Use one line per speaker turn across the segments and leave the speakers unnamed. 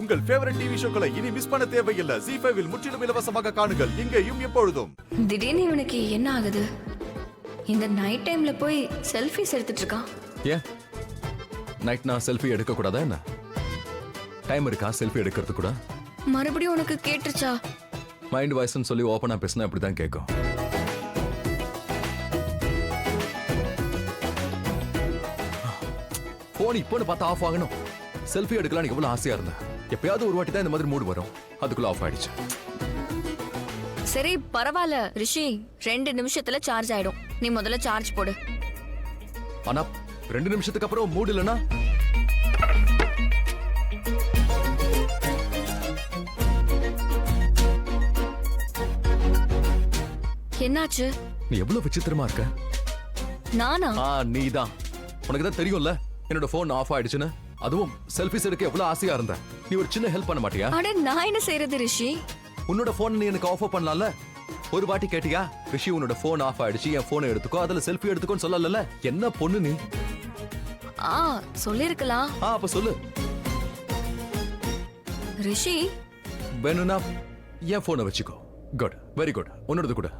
உங்கள் favourite TV ஷோக்களை இனி miss பண்ண தேவையில்லை. ZEE5 இல் முற்றிலும் இலவசமாக காணுங்கள், இங்கேயும் எப்பொழுதும்.
திடீர்னு இவனுக்கு என்ன ஆகுது? இந்த நைட் டைம்ல போய் செல்ஃபிஸ் எடுத்துட்டு இருக்கான்.
ஏன் நைட் நான் செல்ஃபி எடுக்க கூடாதா என்ன? டைம் இருக்கா செல்ஃபி எடுக்கிறது கூட?
மறுபடியும் உனக்கு கேட்டுச்சா?
மைண்ட் வாய்ஸ்னு சொல்லி ஓப்பனா பேசினா அப்படிதான் கேட்கும். போன் இப்போன்னு பார்த்தா ஆஃப் ஆகணும். செல்ஃபி எடுக்கலாம் எவ்வளவு ஆசையா இருந்தேன். எப்பயாவது ஒரு வாட்டி தான் இந்த மாதிரி மூடு வரும், அதுக்குள்ள ஆஃப் ஆயிடுச்சு.
சரி பரவாயில்ல ரிஷி, 2 நிமிஷத்துல சார்ஜ் ஆயிடும். நீ முதல்ல சார்ஜ் போடு.
ஆனா 2 நிமிஷத்துக்கு அப்புறம் மூடு இல்லைன்னா
என்னாச்சு?
நீ எவ்வளவு விசித்திரமா இருக்க.
நானா?
நீதான். உனக்கு தான் தெரியும்ல என்னோட போன் ஆஃப் ஆயிடுச்சுன்னு. அதுவும் செல்ஃபிஸ் எடுக்க எவ்வளவு ஆசையா இருந்தேன். நீ ஒரு சின்ன ஹெல்ப் பண்ண மாட்டியா?
அட நான் என்ன செய்யறது ரிஷி?
உன்னோட போன் நீ எனக்கு ஆஃப் பண்ணலாம்ல. ஒரு வாட்டி கேட்டியா ரிஷி உன்னோட போன் ஆஃப் ஆயிடுச்சு, என் போனை எடுத்துக்கோ, அதுல செல்ஃபி எடுத்துக்கோன்னு சொல்லல. என்ன பொண்ணு நீ?
சொல்லிருக்கலாம்.
அப்ப சொல்லு
ரிஷி.
வேணும்னா என் போனை வச்சுக்கோ. Good, very good. உன்னோடது கூட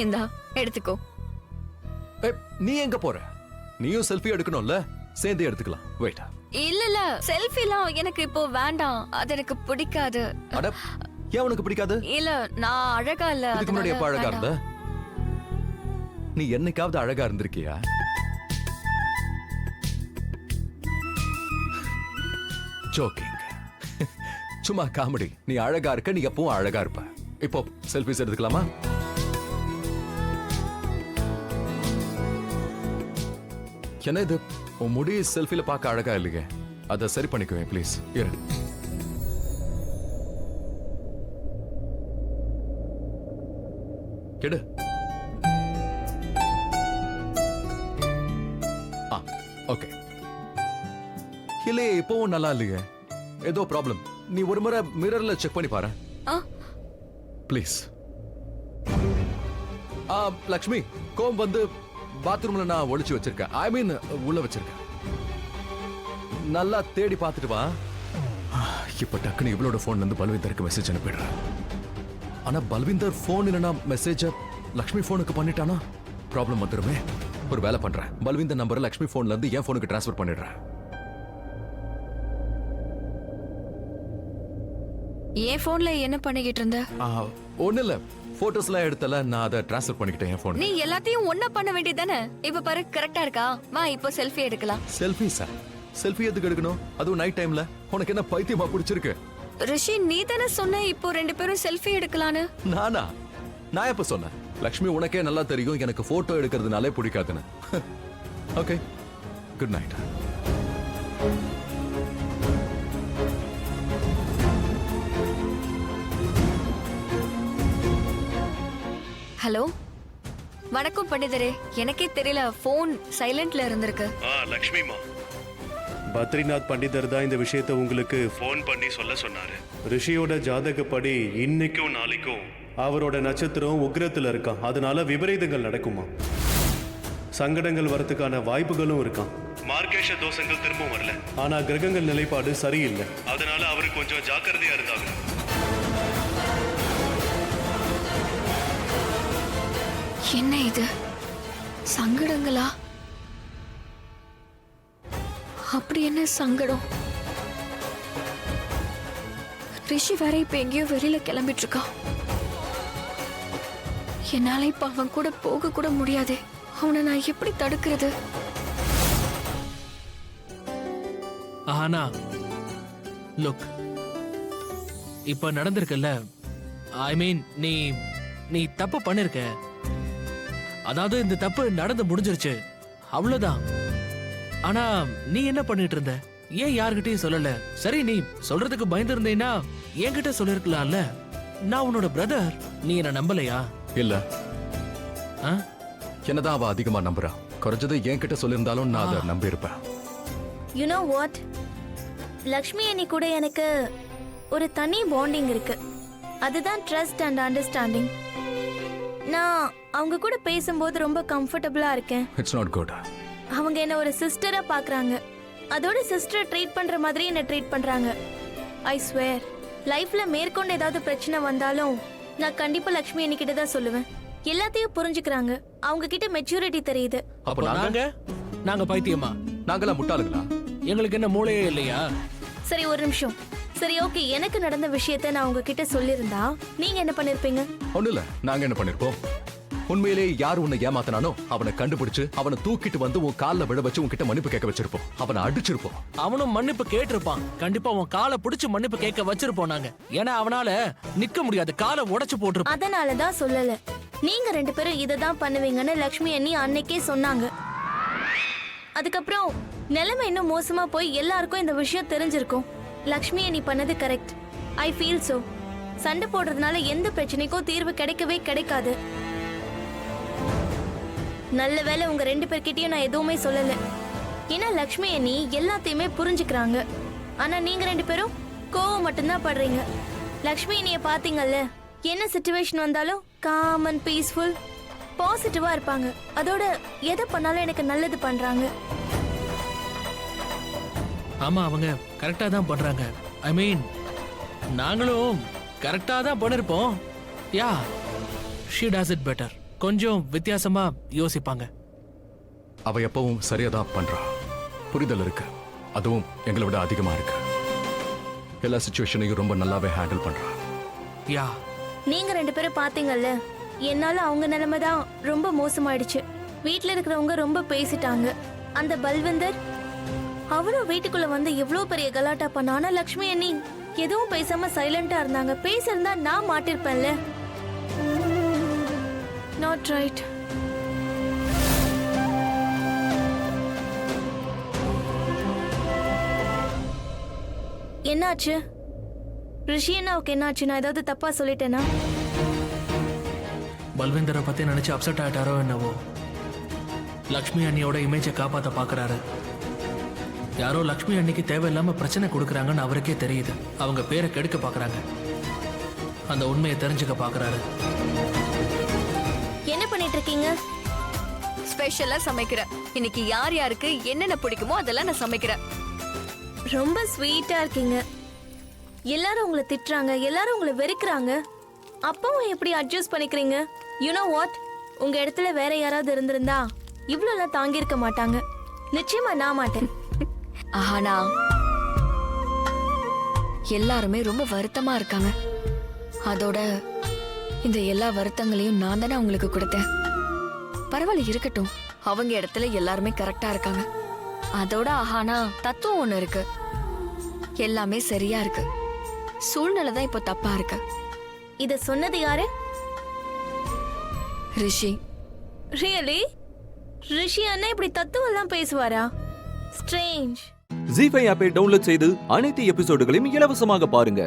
இந்தா எடுத்துக்கோ.
நீ எங்க போற? நீயும் செல்ஃபி எடுக்கணும்ல, சேர்ந்து எடுத்துக்கலாம். வெயிட்.
இல்ல செல்ஃபிலாம் எனக்கு இப்போ வேண்டாம், அது எனக்கு பிடிக்காது.
அட ஏன் உனக்கு பிடிக்காது?
இல்ல நான் அழகா இல்ல.
இதுக்கு முன்னாடி எப்ப அழகா இருந்த? நீ என்னைக்காவது அழகா இருந்திருக்கியா? ஜோக்கிங். சும்மா காமெடி. நீ அழகா இருக்க, நீ எப்பவும் அழகா இருப்ப. இப்போ செல்ஃபிஸ் எடுத்துக்கலாமா? என்ன இது, உன் முடி செல்ஃபில பார்க்க அழகா இல்லையே, அதை சரி பண்ணிக்குவேன் ப்ளீஸ். இரு. கெடு. ஓகே. இல்லையே இப்பவும் நல்லா இல்லையே, ஏதோ ப்ராப்ளம். நீ ஒரு முறை மிரர்ல செக் பண்ணி பாரு ப்ளீஸ். லக்ஷ்மி, கோம் வந்து பாத்ரூம்ல நான் ஒளிச்சு வச்சிருக்கேன். ஐ மீன் உள்ள வச்சிருக்கேன். நல்லா தேடி பார்த்துட்டு வா. இப்ப டக்குனு இவளோட போன்ல இருந்து பல்விந்தருக்கு மெசேஜ் அனுப்பிடுறேன். ஆனா பல்விந்தர் போன் இல்லைன்னா மெசேஜ லக்ஷ்மி போனுக்கு பண்ணிட்டானா ப்ராப்ளம் வந்துருமே. ஒரு வேலை பண்றேன், பல்விந்தர் நம்பரை லக்ஷ்மி போன்ல இருந்து என் போனுக்கு டிரான்ஸ்பர் பண்ணிடுறேன்.
என் போன்ல என்ன பண்ணிக்கிட்டு இருந்த?
ஒண்ணு இல்ல, போட்டோஸ்லாம் எடுத்தல, நான் அதை டிரான்ஸ்ஃபர் பண்ணிக்கிட்டேன் என் போன்.
நீ எல்லாத்தையும் ஒண்ணா பண்ண வேண்டியதானே? இப்ப பாரு கரெக்டா இருக்கா? வா இப்போ செல்ஃபி எடுக்கலாம்.
Selfie sir? செல்ஃபி எதுக்கு எடுக்கணும், அதுவும் நைட் டைம்ல? உனக்கு என்ன பைத்தியமா பிடிச்சிருக்கு?
ரிஷி நீ தானே சொன்ன இப்போ 2 பேரும் செல்ஃபி எடுக்கலான்னு.
நானா? நான் எப்ப சொன்னேன்? லக்ஷ்மி, உனக்கே நல்லா தெரியும் எனக்கு போட்டோ எடுக்கிறதுனாலே பிடிக்காதுன்னு. Okay, good night.
ஹலோ, வணக்கம் பண்டிதரே. எனக்கே தெரியல, போன் சைலண்ட்ல இருந்திருக்கு.
லக்ஷ்மிமா, பத்ரிநாத் பண்டிதர் தான் இந்த விஷயத்தை உங்களுக்கு ஃபோன் பண்ணி சொல்ல சொன்னாரு. ரிஷியோட ஜாதகப்படி இன்னைக்கும் நாளைக்கும் அவரோட நட்சத்திரம் உக்ரத்துல இருக்கான். அதனால விபரீதங்கள் நடக்குமா, சங்கடங்கள் வரதுக்கான வாய்ப்புகளும் இருக்கான். மார்க்கேஷ தோஷங்கள் திரும்பவும் வரல, ஆனா கிரகங்கள் நிலைப்பாடு சரியில்லை. அதனால அவரு கொஞ்சம் ஜாக்கிரதையா இருந்தாங்க.
என்ன இது, சங்கடங்களா? அப்படி என்ன சங்கடம்? ரிஷி வேற இப்ப எங்கேயோ வெளியில கிளம்பிட்டு இருக்கா. என்னால இப்ப அவன் கூட போக கூட முடியாது. அவனை நான் எப்படி தடுக்கிறது?
ஆனா லுக், இப்ப நடந்திருக்குல்ல, ஐ மீன் நீ தப்பு பண்ணிருக்க. அதாவது இந்த தப்பு நடந்து முடிஞ்சிருச்சு, அவ்வளவுதான். ஆனா நீ என்ன பண்ணிட்டு இருந்த? ஏன் யார்கிட்டயும் சொல்லல? சரி, நீ சொல்றதுக்கு பயந்து இருந்தேன்னா என்கிட்ட சொல்லிருக்கலாம்ல. நான் உன்னோட பிரதர், நீ என்ன நம்பலையா?
இல்ல, என்னதான் அவ அதிகமா நம்புறா. குறைஞ்சது என்கிட்ட சொல்லியிருந்தாலும் நான் அதை நம்பி இருப்பேன்.
யூ நோ வாட், லக்ஷ்மி அண்ணி கூட எனக்கு ஒரு தனி பாண்டிங் இருக்கு. அதுதான் ட்ரஸ்ட் அண்ட் அண்டர்ஸ்டாண்டிங். நான் அவங்க கூட பேசும்போது ரொம்ப கம்ஃபர்டபுளா இருக்கேன்.
It's not good.
அவங்க என்ன ஒரு சிஸ்டரா பாக்குறாங்க. அதோட சிஸ்டர் ட்ரீட் பண்ற மாதிரி என்ன ட்ரீட் பண்றாங்க. ஐ ஸ்வேர் லைஃப்ல மேற்கொண்டு ஏதாவது பிரச்சனை வந்தாலும் நான் கண்டிப்பா லக்ஷ்மி அண்ணிக்கிட்ட தான் சொல்லுவேன். எல்லாத்தையும் புரிஞ்சுக்கிறாங்க. அவங்க கிட்ட மெச்சூரிட்டி தெரியுது.
அப்போ நாங்க பைத்தியமா?
நாங்கெல்லாம் முட்டாளுங்களா?
எங்களுக்கு என்ன மூளையே இல்லையா?
சரி ஒரு நிமிஷம். சரி ஓகே, எனக்கு நடந்த விஷயத்த நான் உங்ககிட்ட சொல்லியிருந்தா நீங்க என்ன பண்ணிருப்பீங்க?
ஒண்ணு இல்ல, நாங்க என்ன பண்ணிருப்போம்? உண்மையிலே யார் உன்னை ஏமாத்தனானோ அவனை கண்டுபிடிச்சு அவனை தூக்கிட்டு வந்து உன் கால்ல விழ வச்சு உன்கிட்ட மன்னிப்பு கேட்க வச்சிருப்போம். அவனை அடிச்சிருப்போம்.
அவனும் மன்னிப்பு கேட்டிருப்பான். கண்டிப்பா உன் காலை பிடிச்சு மன்னிப்பு கேட்க வச்சிருப்போம் நாங்க. ஏன்னா அவனால நிக்க முடியாது, காலை உடைச்சு போட்டிருப்பான்.
அதனாலதான் சொல்லல. நீங்க 2 பேரும் இதை தான் பண்ணுவீங்கன்னு லக்ஷ்மி அண்ணி அன்னைக்கே சொன்னாங்க. அதுக்கப்புறம் நிலைமை இன்னும் மோசமா போய் எல்லாருக்கும் இந்த விஷயம் தெரிஞ்சிருக்கும். லக்ஷ்மி அண்ணி பண்ணது கரெக்ட். I feel so. சண்டை போடுறதுனால எந்த பிரச்சனைக்கும் தீர்வு கிடைக்கவே கிடைக்காது. நல்ல வேளை உங்க 2 பேர்கிட்டயும் நான் எதுவுமே சொல்லல. ஏன்னா லக்ஷ்மி அண்ணி எல்லாத்தையுமே புரிஞ்சுக்கிறாங்க. ஆனா நீங்க 2 பேரும் கோவம் மட்டும்தான் படுறீங்க. லக்ஷ்மி அண்ணிய பாத்தீங்கல்ல, என்ன சிச்சுவேஷன் வந்தாலும் காம் அண்ட் பீஸ்ஃபுல் பாசிட்டிவா இருப்பாங்க. அதோட எதை பண்ணாலும் எனக்கு நல்லது பண்றாங்க.
ஆமா, அவங்க கரெக்டா தான் பண்றாங்க. ஐ மீன் நாங்களும் கரெக்டா தான் பண்ணிருப்போம். யா, she does it better. கொஞ்சம் வித்தியாசமா யோசிப்பாங்க.
அவ எப்பவும் சரியா தான் பண்றா. புரிதல் இருக்கு. அதுவும் எங்களை விட அதிகமா இருக்கு. எல்லா சிச்சுவேஷனையும் ரொம்ப நல்லாவே ஹேண்டில் பண்றா.
யா,
நீங்க 2 பேரும் பாத்தீங்கல்ல, என்னால அவங்க நிலைமை தான் ரொம்ப மோசமாயிடுச்சு. வீட்ல இருக்கிறவங்க ரொம்ப பேசிட்டாங்க. அந்த பல்வந்தர் அவரும் வீட்டுக்குள்ள வந்து எவ்வளவு பெரிய கலாட்டா பண்ணானா, லக்ஷ்மி அண்ணி எதுவும் பேசாம சைலண்டா இருந்தாங்க. பேசிருந்தா நான் மாட்டிருப்பேன்ல. Not right. என்னாச்சு ரிஷி அண்ணாவுக்கு? என்னாச்சு? நான் ஏதாவது தப்பா சொல்லிட்டேனா?
பல்வேந்தரை பத்தி நினைச்சு அப்செட் ஆயிட்டாரோ என்னவோ. லக்ஷ்மி அண்ணியோட இமேஜை காப்பாத்த பாக்குறாரு. யாரோ லக்ஷ்மி அண்ணிக்கு தேவையில்லாம பிரச்சனை கொடுக்கறாங்கன்னு அவருக்கே தெரியுது. அவங்க பேரை கெடுக்க பாக்குறாங்க. அந்த உண்மையை தெரிஞ்சுக்க பாக்குறாரு.
என்ன பண்ணிட்டு இருக்கீங்க?
ஸ்பெஷலா சமைக்கிறேன். இன்னைக்கு யார் யாருக்கு என்னென்ன பிடிக்குமோ அதெல்லாம் நான் சமைக்கிறேன்.
ரொம்ப ஸ்வீட்டா இருக்கீங்க. எல்லாரும் உங்களை திட்டுறாங்க, எல்லாரும் உங்களை வெறுக்கிறாங்க. அப்பவும் எப்படி அட்ஜஸ்ட் பண்ணிக்கிறீங்க? யூ நோ வாட், உங்க இடத்துல வேற யாராவது இருந்திருந்தா இவ்வளவு தாங்கியிருக்க மாட்டாங்க. நிச்சயமா நான் மாட்டேன்.
ஆனா எல்லாருமே ரொம்ப வருத்தமா இருக்காங்க. அதோட இந்த எல்லா வருத்தங்களையும் நான் தானே அவங்களுக்கு கொடுத்தேன். பரவாயில்ல, இருக்கட்டும். அவங்க இடத்துல எல்லாருமே கரெக்டா இருக்காங்க. அதோட ஆஹானா தத்துவம் ஒண்ணு இருக்கு. எல்லாமே சரியா இருக்கு. சூழ்நிலை தான் இப்போ தப்பா இருக்கு.
இத சொன்னது யாரு?
ரிஷி.
ரியலி? ரிஷி அண்ணா இப்படி தத்துவம் எல்லாம் பேசுவாரா? ஸ்ட்ரேஞ்ச்.
ஜீ5 ஆப்பை டவுன்லோட் செய்து அனைத்து எபிசோடுகளையும் இலவசமாக பாருங்க.